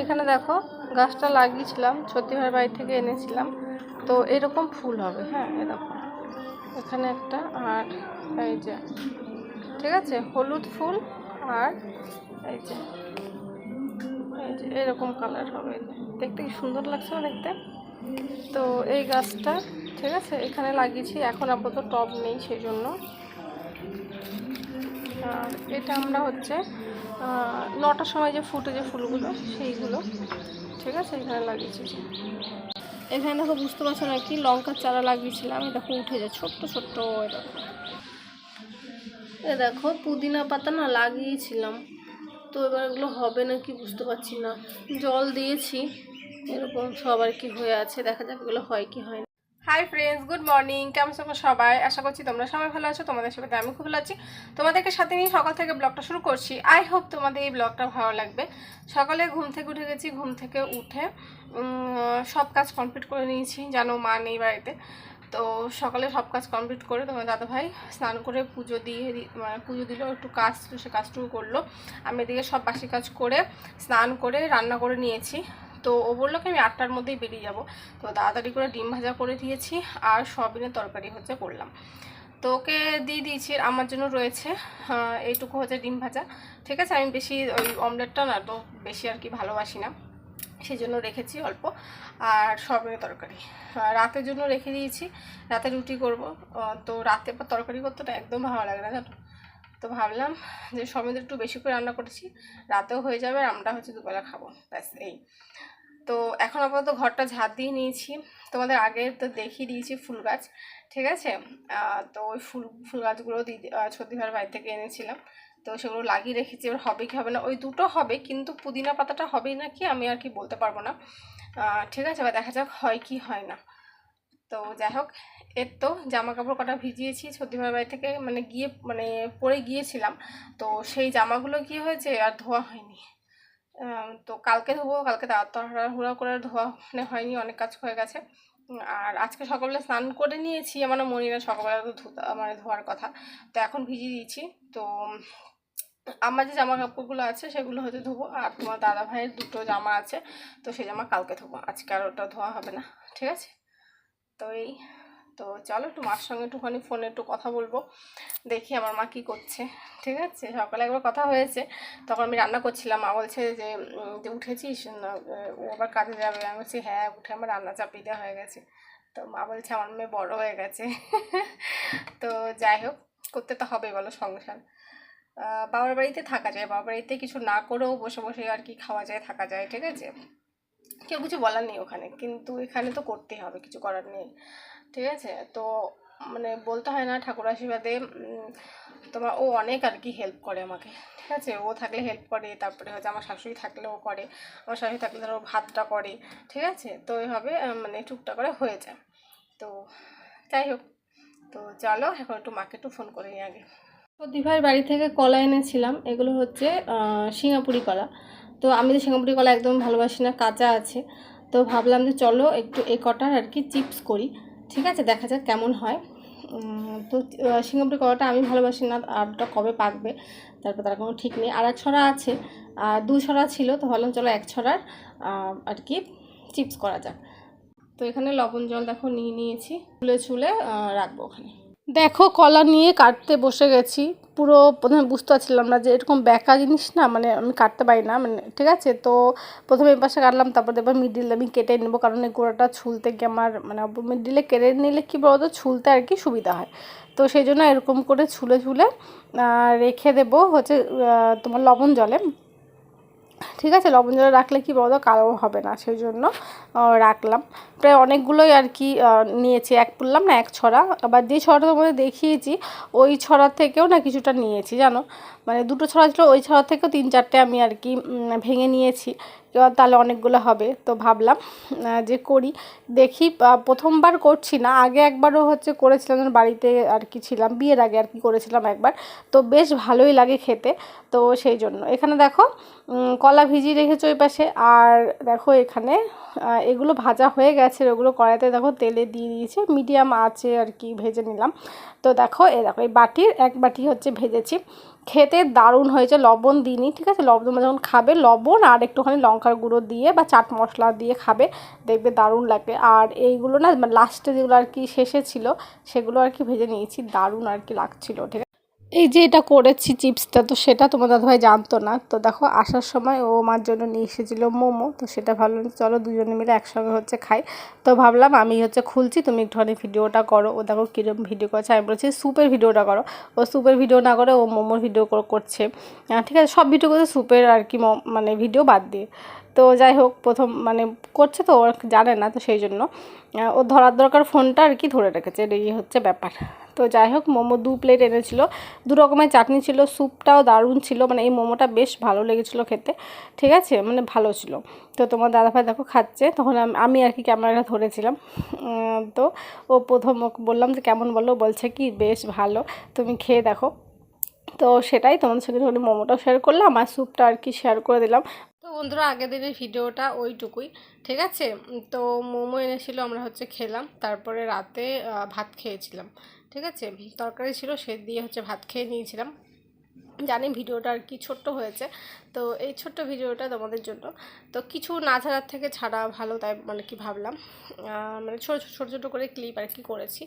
এখানে দেখো গাছটা লাগিয়েছিলাম, সত্যি ভাইয়ের বাড়ি থেকে এনেছিলাম। তো এরকম ফুল হবে, হ্যাঁ এরকম এখানে একটা, আর এই যে ঠিক আছে হলুদ ফুল, আর এই যে এরকম কালার হবে। দেখতে কি সুন্দর লাগছে না দেখতে। তো এই গাছটা ঠিক আছে এখানে লাগিয়েছি, এখন আপাতত টব নেই সেই জন্য। আর এটা আমরা হচ্ছে 9টার সময় যে ফুটে যে ফুলগুলো সেইগুলো ঠিক আছে এখানে লাগিয়েছি। এখানে দেখো বুঝতে পারছো না কি লঙ্কার চারা লাগিয়েছিলাম, এই দেখো উঠে যায় ছোট্ট ছোট্ট। এ দেখো পুদিনা পাতা না লাগিয়েছিলাম, তো এবার এগুলো হবে না কি বুঝতে পারছি না। জল দিয়েছি এরকম সব আর কি হয়ে আছে, দেখা যাক এগুলো হয় কি হয় না। হাই ফ্রেন্ডস, গুড মর্নিং, কেমন আছো সবাই? আশা করছি তোমরা সবাই ভালো আছো। তোমাদের সাথে আমি খুব ভালো আছি। তোমাদেরকে সাথে নিয়ে সকাল থেকে ব্লগটা শুরু করছি। আই হোপ তোমাদের এই ব্লগটা ভালো লাগবে। সকালে ঘুম থেকে উঠে গেছি, ঘুম থেকে উঠে সব কাজ কমপ্লিট করে নিয়েছি। জানো মা নেই বাড়িতে, তো সকালে সব কাজ কমপ্লিট করে তোমার দাদাভাই স্নান করে পুজো দিয়ে মানে পুজো দিল, একটু কাজ ছিল সে কাজটুকু করলো। আমি এদিকে সব বাসি কাজ করে স্নান করে রান্না করে নিয়েছি। তো ও বললো কি আমি 8টার মধ্যেই বেরিয়ে যাব। তো তাড়াতাড়ি করে ডিম ভাজা করে দিয়েছি, আর সয়াবিনের তরকারি হচ্ছে করলাম। তো ওকে দিয়ে দিয়েছি, আমার জন্য রয়েছে এইটুকু হচ্ছে ডিম ভাজা। ঠিক আছে, আমি বেশি ওই অমলেটটা না তো বেশি আর কি ভালোবাসি না, সেই জন্য রেখেছি অল্প। আর সয়াবিনের তরকারি রাতের জন্য রেখে দিয়েছি, রাতে রুটি করব। তো রাতে বা তরকারি করতে তো একদম ভালো লাগে না জানো। তো ভাবলাম যে সয়াবিন একটু বেশি করে রান্না করেছি, রাতেও হয়ে যাবে, আর আমরা হচ্ছে দুবেলা খাবো, ব্যাস এই। তো এখন আপাতত ঘরটা ঝাড় দিয়ে নিয়েছি। তোমাদের আগে তো দেখিয়ে দিয়েছি ফুল গাছ, ঠিক আছে। তো ওই ফুল গাছগুলো ছত্তিভার বাড়ি থেকে এনেছিলাম, তো সেগুলো লাগিয়ে রেখেছি। এবার হবে কি হবে না, ওই দুটো হবে, কিন্তু পুদিনা পাতাটা হবেই না কি আমি আর কি বলতে পারবো না। ঠিক আছে, এবার দেখা যাক হয় কি হয় না। তো যাই হোক, এর তো জামা কাপড় কটা ভিজিয়েছি ছত্তিভার বাড়ি থেকে, মানে পরে গিয়েছিলাম। তো সেই জামাগুলো কি হয়েছে আর ধোয়া হয়নি। তো কালকে ধোবো, কালকে তাড়াহুড়া করে ধোয়া মানে হয়নি, অনেক কাজ হয়ে গেছে। আর আজকে সকালবেলা স্নান করে নিয়েছি, আমার মনে না সকালবেলা তো মানে ধোয়ার কথা। তো এখন ভিজিয়ে দিয়েছি। তো আমার যে জামা কাপড়গুলো আছে সেগুলো হয়তো ধোবো, আর তোমার দাদা ভাইয়ের দুটো জামা আছে, তো সেই জামা কালকে ধোবো, আজকে আর ওটা ধোয়া হবে না, ঠিক আছে। তো এই, তো চলো একটু মার সঙ্গে একটুখানি ফোনে একটু কথা বলবো, দেখি আমার মা কী করছে। ঠিক আছে, সকালে একবার কথা হয়েছে, তখন আমি রান্না করছিলাম। মা বলছে যে উঠেছিস না, ও আবার কাজে যাবে। আমি বলছি হ্যাঁ, উঠে আমার রান্না চাপিয়ে দেওয়া হয়ে গেছে। তো মা বলছে আমার মেয়ে বড় হয়ে গেছে। তো যাই হোক, করতে তো হবে বলো সংসার। বাবার বাড়িতে থাকা যায়, বাবার বাড়িতে কিছু না করেও বসে বসে আর কি খাওয়া যায়, থাকা যায়, ঠিক আছে, কেউ কিছু বলার নেই ওখানে, কিন্তু এখানে তো করতেই হবে, কিছু করার নেই, ঠিক আছে। তো মানে বলতে হয় না, ঠাকুর আশীর্বাদে তোমার ও অনেক আর কি হেল্প করে আমাকে, ঠিক আছে। ও থাকলে হেল্প করে, তারপরে হচ্ছে আমার শাশুড়ি থাকলে ও করে, আমার শাশুড়ি থাকলে ধরো ভাতটা করে, ঠিক আছে। তো এইভাবে মানে টুকটাক করে হয়ে যায়। তো যাই হোক, তো চলো এখন একটু মাকে একটু ফোন করে নিই আগে। দিভাইয়ের বাড়ি থেকে কলা এনেছিলাম, এগুলো হচ্ছে সিঙ্গাপুরি কলা। তো আমি তো সিঙ্গাপুরি কলা একদম ভালোবাসি না, কাঁচা আছে। তো ভাবলাম যে চলো একটু এ কটার আর কি চিপস করি, ঠিক আছে, দেখা যাক কেমন হয়। তো সিঙ্গাপুরি কলাটা আমি ভালোবাসি না, আর ওটা কবে পাকবে তারপর তার কোনো ঠিক নেই। আর এক ছড়া আছে, আর 2 ছড়া ছিল, তো ভাবলাম চলো 1 ছড়ার আর কি চিপস করা যাক। তো এখানে লবণ জল দেখো নিয়ে নিয়েছি, ছুলে রাখবো ওখানে। দেখো কলা নিয়ে কাটতে বসে গেছি, পুরো প্রথমে বুঝতে পারছিলাম না যে এরকম ব্যাকা জিনিস না, মানে আমি কাটতে পারি না, মানে ঠিক আছে। তো প্রথমে এই পাশে কাটলাম, তারপর দেখবো মিডিল আমি কেটে নেবো, কারণ এই গোড়াটা ছুলতে গিয়ে আমার মানে মিডিলে কেটে নিলে কী বলতো ছুলতে আর কি সুবিধা হয়। তো সেই জন্য এরকম করে ছুলে রেখে দেবো হচ্ছে তোমার লবণ জলে, ঠিক আছে। লবণ জলে রাখলে কি বলো কালো হবে না, সেই জন্য রাখলাম। প্রায় অনেকগুলোই আর কি নিয়েছি, এক বললাম না 1 ছড়া, আবার যে ছড়াটা তোমাদের দেখিয়েছি ওই ছড়ার থেকেও না কিছুটা নিয়েছি জানো, মানে 2টো ছড়া ছিল, ওই ছড়া থেকেও 3-4টে আমি আর কি ভেঙে নিয়েছি, তাহলে অনেকগুলো হবে। তো ভাবলাম যে করি, দেখি। প্রথমবার করছি না, আগে একবারও হচ্ছে করেছিলাম বাড়িতে আর কি ছিলাম, বিয়ের আগে আর কি করেছিলাম একবার, তো বেশ ভালোই লাগে খেতে। তো সেই জন্য এখানে দেখো কলা ভিজিয়ে রেখেছি ওই পাশে, আর দেখো এখানে এগুলো ভাজা হয়ে গেছে, ওগুলো কড়াইতে দেখো তেলে দিয়ে দিয়েছি, মিডিয়াম আছে আর কি ভেজে নিলাম। তো দেখো এই বাটির 1 বাটি হচ্ছে ভেজেছি। খেতে দারুণ হয়েছে, লবণ দিইনি, ঠিক আছে। লবণ যখন খাবে লবণ আর একটুখানি লঙ্কার গুঁড়ো দিয়ে বা চাট মশলা দিয়ে খাবে, দেখবে দারুণ লাগবে। আর এইগুলো না লাস্টে যেগুলো আর কি শেষে ছিল সেগুলো আর কি ভেজে নিয়েছি, দারুণ আর কি লাগছিলো, ঠিক আছে। এই যে এটা করেছি চিপসটা, তো সেটা তোমার দাদাভাই জানতো না। তো দেখো আসার সময় ও মার জন্য নিয়ে এসেছিলো মোমো, তো সেটা ভাবলাম চলো দুজনে মিলে একসঙ্গে হচ্ছে খাই। তো ভাবলাম আমি হচ্ছে খুলছি, তুমি একটুখানি ভিডিওটা করো। ও দেখো কীরকম ভিডিও করছে, আমি বলছি স্যুপের ভিডিওটা করো। ও স্যুপের ভিডিও না করে ও মোমোর ভিডিও করছে, ঠিক আছে। সব ভিডিও করছে স্যুপের আর কি মানে ভিডিও বাদ দিয়ে। তো যাই হোক প্রথম মানে করছে তো ওর জানে না, তো সেই জন্য ও ধরার দরকার ফোনটা আর কি ধরে রেখেছে, এই হচ্ছে ব্যাপার। তো যাই হোক মোমো 2 প্লেট এনেছিল, 2 রকমের চাটনি ছিল, স্যুপটাও দারুণ ছিল, মানে এই মোমোটা বেশ ভালো লেগেছিলো খেতে, ঠিক আছে, মানে ভালো ছিল। তো তোমার দাদাভাই দেখো খাচ্ছে, তখন আমি আর কি ক্যামেরাটা ধরেছিলাম। তো ও প্রথম ওকে বললাম যে কেমন বলো, বলছে কি বেশ ভালো, তুমি খেয়ে দেখো। তো সেটাই তোমাদের সঙ্গে যখন মোমোটাও শেয়ার করলাম আর স্যুপটা আর কি শেয়ার করে দিলাম। তো বন্ধুরা আগের দিনের ভিডিওটা ওইটুকুই, ঠিক আছে। তো মোমো এনেছিল, আমরা হচ্ছে খেলাম, তারপরে রাতে ভাত খেয়েছিলাম, ঠিক আছে। তরকারি ছিল সে দিয়ে হচ্ছে ভাত খেয়ে নিয়েছিলাম। জানি ভিডিওটা আর কি ছোট্ট হয়েছে, তো এই ছোট্ট ভিডিওটা তোমাদের জন্য। তো কিছু না ছাড়ার থেকে ছাড়া ভালো, তাই মানে কি ভাবলাম মানে ছোটো ছোটো করে ক্লিপ আর কি করেছি।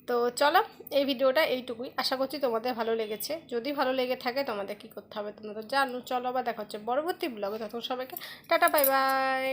তো চলো এই ভিডিওটা এইটুকুই, আশা করছি তোমাদের ভালো লেগেছে। যদি ভালো লেগে থাকে তোমাদের কি করতে হবে তোমরা তো জানো। চলো আবার দেখা হচ্ছে পরবর্তী ব্লগে, তখন সবাইকে টাটা বাই বাই।